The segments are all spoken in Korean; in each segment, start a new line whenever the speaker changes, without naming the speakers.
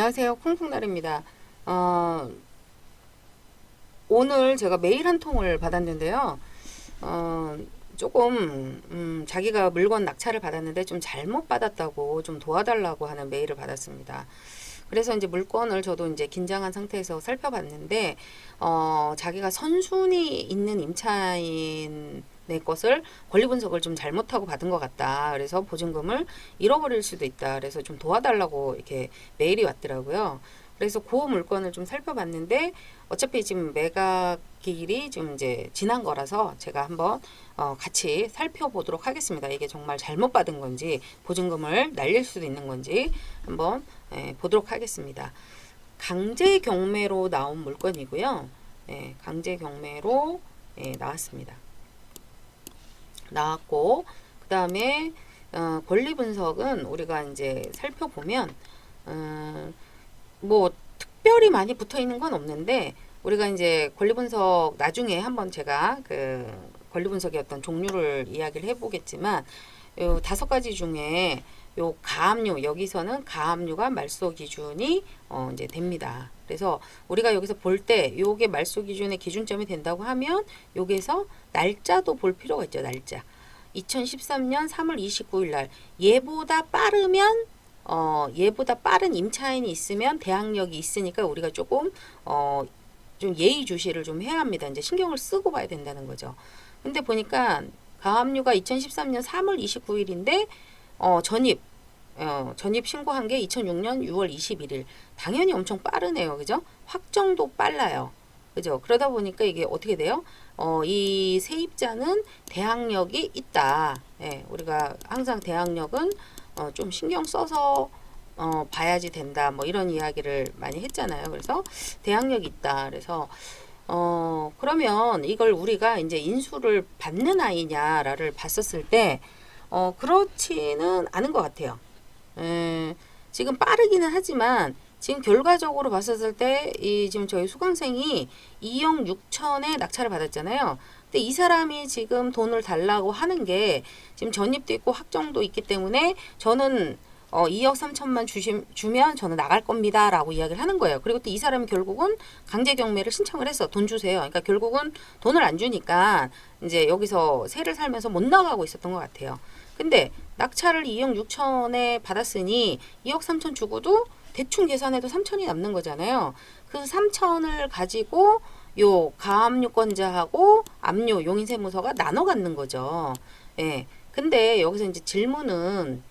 안녕하세요. 쿵쿵날입니다. 오늘 제가 메일 한 통을 받았는데요. 어, 조금 자기가 물건 낙찰을 받았는데 좀 잘못 받았다고 좀 도와달라고 하는 메일을 받았습니다. 그래서 이제 물건을 저도 이제 긴장한 상태에서 살펴봤는데 자기가 선순위 있는 임차인 내 것을 권리 분석을 좀 잘못하고 받은 것 같다. 그래서 보증금을 잃어버릴 수도 있다. 그래서 좀 도와달라고 이렇게 메일이 왔더라고요. 그래서 그 물건을 좀 살펴봤는데 어차피 지금 매각 기일이 좀 이제 지난 거라서 제가 한번 같이 살펴보도록 하겠습니다. 이게 정말 잘못 받은 건지 보증금을 날릴 수도 있는 건지 한번 보도록 하겠습니다. 강제 경매로 나온 물건이고요. 강제 경매로 나왔습니다. 나왔고 그 다음에 권리 분석은 우리가 이제 살펴보면 뭐 특별히 많이 붙어 있는 건 없는데 우리가 이제 권리 분석 나중에 한번 제가 그 권리 분석의 어떤 종류를 이야기를 해보겠지만 요 5가지 중에 요 가압류 여기서는 가압류가 말소 기준이 이제 됩니다. 그래서 우리가 여기서 볼 때 요게 말소 기준의 기준점이 된다고 하면 여기서 날짜도 볼 필요가 있죠. 날짜 2013년 3월 29일 날 얘보다 빠르면 얘보다 빠른 임차인이 있으면 대항력이 있으니까 우리가 조금 좀 예의주시를 좀 해야 합니다. 이제 신경을 쓰고 봐야 된다는 거죠. 근데 보니까 가압류가 2013년 3월 29일인데 전입 신고한 게 2006년 6월 21일. 당연히 엄청 빠르네요. 그죠? 확정도 빨라요. 그죠? 그러다 보니까 이게 어떻게 돼요? 이 세입자는 대항력이 있다. 예, 우리가 항상 대항력은 좀 신경 써서 봐야지 된다. 뭐 이런 이야기를 많이 했잖아요. 그래서 대항력이 있다. 그래서 그러면 이걸 우리가 이제 인수를 받는 아이냐를 봤었을 때 그렇지는 않은 것 같아요. 지금 빠르기는 하지만 지금 결과적으로 봤었을 때 이 지금 저희 수강생이 2억 6천에 낙찰을 받았잖아요. 근데 이 사람이 지금 돈을 달라고 하는 게 지금 전입도 있고 확정도 있기 때문에 저는 2억 3천만 주면 저는 나갈 겁니다. 라고 이야기를 하는 거예요. 그리고 또 이 사람이 결국은 강제 경매를 신청을 했어. 돈 주세요. 그러니까 결국은 돈을 안 주니까 이제 여기서 세를 살면서 못 나가고 있었던 것 같아요. 근데 낙찰을 2억 6천에 받았으니 2억 3천 주고도 대충 계산해도 3천이 남는 거잖아요. 그 3천을 가지고 요 가압류권자하고 압류 용인세무서가 나눠 갖는 거죠. 예. 근데 여기서 이제 질문은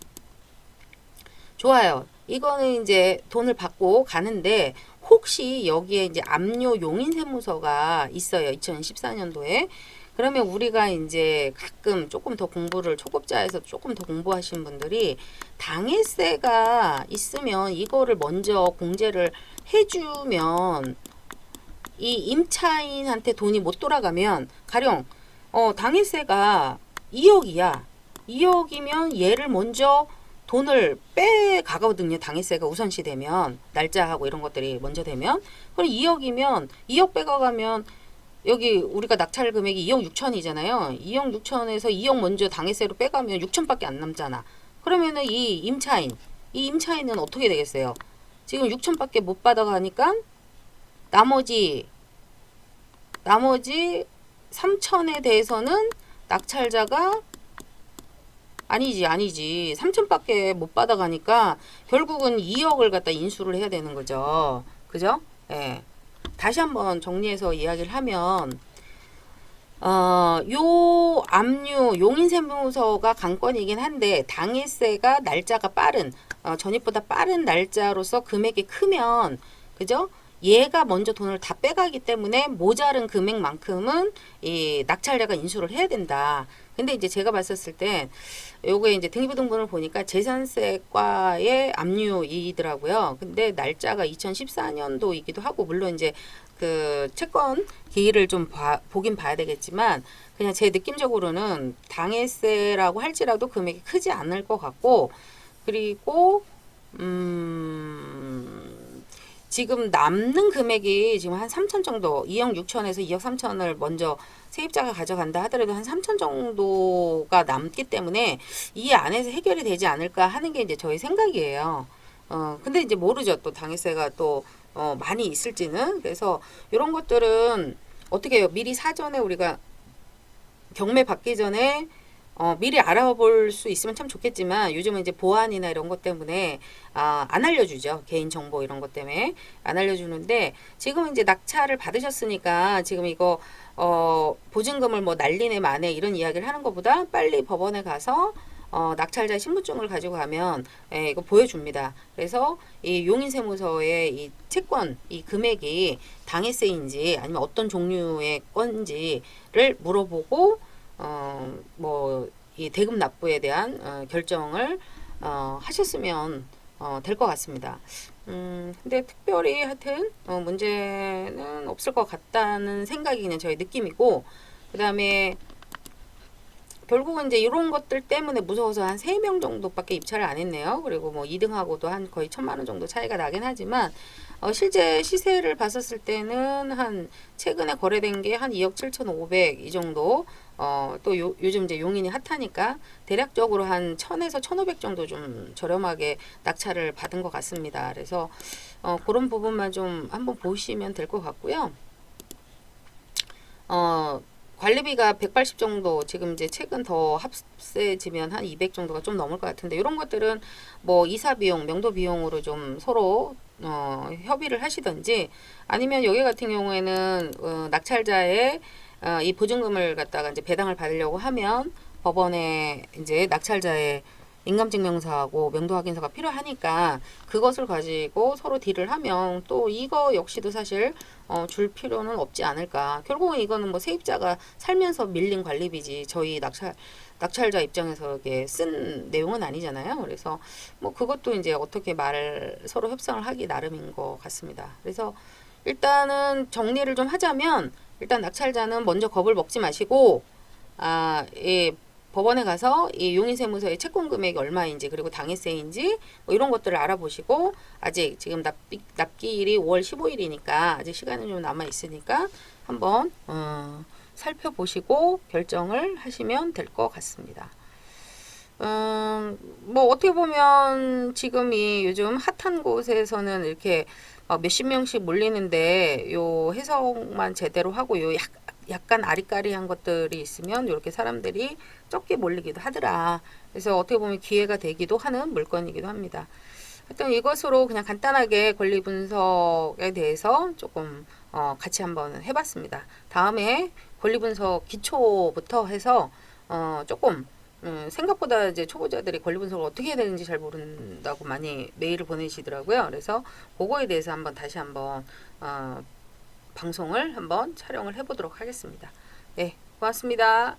좋아요. 이거는 이제 돈을 받고 가는데 혹시 여기에 이제 압류 용인세무서가 있어요. 2014년도에. 그러면 우리가 이제 가끔 조금 더 공부를 초급자에서 조금 더 공부하신 분들이 당해세가 있으면 이거를 먼저 공제를 해주면 이 임차인한테 돈이 못 돌아가면 가령 당해세가 2억이야. 2억이면 얘를 먼저 돈을 빼가거든요. 당해세가 우선시 되면 날짜하고 이런 것들이 먼저 되면 그럼 2억이면 2억 빼가가면 여기 우리가 낙찰 금액이 2억 6천이잖아요. 2억 6천에서 2억 먼저 당해세로 빼가면 6천밖에 안 남잖아. 그러면은 이 임차인은 어떻게 되겠어요? 지금 6천밖에 못 받아가니까 나머지 3천에 대해서는 낙찰자가 아니지. 3천밖에 못 받아가니까 결국은 2억을 갖다 인수를 해야 되는 거죠. 그죠? 예. 다시 한번 정리해서 이야기를 하면 요 압류 용인세무서가 관건이긴 한데 당해세가 날짜가 빠른 전입보다 빠른 날짜로서 금액이 크면 그죠? 얘가 먼저 돈을 다 빼가기 때문에 모자른 금액만큼은 이 낙찰자가 인수를 해야 된다. 근데 이제 제가 봤었을 때 요게 이제 등기부등본을 보니까 재산세과의 압류이더라고요. 근데 날짜가 2014년도이기도 하고 물론 이제 그 채권 기일을 좀 보긴 봐야 되겠지만 그냥 제 느낌적으로는 당해세라고 할지라도 금액이 크지 않을 것 같고 그리고 지금 남는 금액이 지금 한 3천 정도 2억 6천에서 2억 3천을 먼저 세입자가 가져간다 하더라도 한 3천 정도가 남기 때문에 이 안에서 해결이 되지 않을까 하는 게 이제 저희 생각이에요. 근데 이제 모르죠. 또 당해세가 또 많이 있을지는. 그래서 이런 것들은 어떻게 해요? 미리 사전에 우리가 경매 받기 전에 미리 알아볼 수 있으면 참 좋겠지만 요즘은 이제 보안이나 이런 것 때문에 안 알려주죠. 개인정보 이런 것 때문에 안 알려주는데 지금은 이제 낙찰을 받으셨으니까 지금 이거 보증금을 뭐 날리네 마네 이런 이야기를 하는 것보다 빨리 법원에 가서 낙찰자 신분증을 가지고 가면 이거 보여줍니다. 그래서 이 용인세무서의 이 채권 이 금액이 당해세인지 아니면 어떤 종류의 건지를 물어보고 뭐 이 대금 납부에 대한 결정을 하셨으면 될 것 같습니다. 근데 특별히 하여튼 문제는 없을 것 같다는 생각이 그냥 저의 느낌이고 그 다음에 결국은 이제 이런 것들 때문에 무서워서 한 3명 정도밖에 입찰을 안 했네요. 그리고 뭐 2등하고도 한 거의 1,000만 원 정도 차이가 나긴 하지만 실제 시세를 봤었을 때는 한 최근에 거래된 게 한 2억 7,500 이 정도 또 요즘 이제 용인이 핫하니까 대략적으로 한 1,000에서 1,500 정도 좀 저렴하게 낙찰을 받은 것 같습니다. 그래서 그런 부분만 좀 한번 보시면 될 것 같고요. 관리비가 180 정도 지금 이제 최근 더 합세지면 한 200 정도가 좀 넘을 것 같은데 이런 것들은 뭐 이사 비용, 명도 비용으로 좀 서로 협의를 하시든지 아니면 여기 같은 경우에는 낙찰자의 이 보증금을 갖다가 이제 배당을 받으려고 하면 법원에 이제 낙찰자의 인감증명서하고 명도확인서가 필요하니까 그것을 가지고 서로 딜을 하면 또 이거 역시도 사실 줄 필요는 없지 않을까. 결국은 이거는 뭐 세입자가 살면서 밀린 관리비지 저희 낙찰자 입장에서 이게 쓴 내용은 아니잖아요. 그래서 뭐 그것도 이제 어떻게 말을 서로 협상을 하기 나름인 것 같습니다. 그래서 일단은 정리를 좀 하자면 일단 낙찰자는 먼저 겁을 먹지 마시고 예, 법원에 가서 이 용인세무서의 채권 금액이 얼마인지 그리고 당해세인지 뭐 이런 것들을 알아보시고 아직 지금 납기일이 5월 15일이니까 아직 시간은 좀 남아 있으니까 한번 살펴보시고 결정을 하시면 될 것 같습니다. 뭐 어떻게 보면 지금 이 요즘 핫한 곳에서는 이렇게 몇십 명씩 몰리는데 요 해석만 제대로 하고 요 약간 아리까리한 것들이 있으면 이렇게 사람들이 적게 몰리기도 하더라. 그래서 어떻게 보면 기회가 되기도 하는 물건이기도 합니다. 하여튼 이것으로 그냥 간단하게 권리 분석에 대해서 조금 같이 한번 해봤습니다. 다음에 권리 분석 기초부터 해서 조금 생각보다 이제 초보자들이 권리 분석을 어떻게 해야 되는지 잘 모른다고 많이 메일을 보내시더라고요. 그래서 그거에 대해서 한번 다시 한번 방송을 한번 촬영을 해보도록 하겠습니다. 네, 고맙습니다.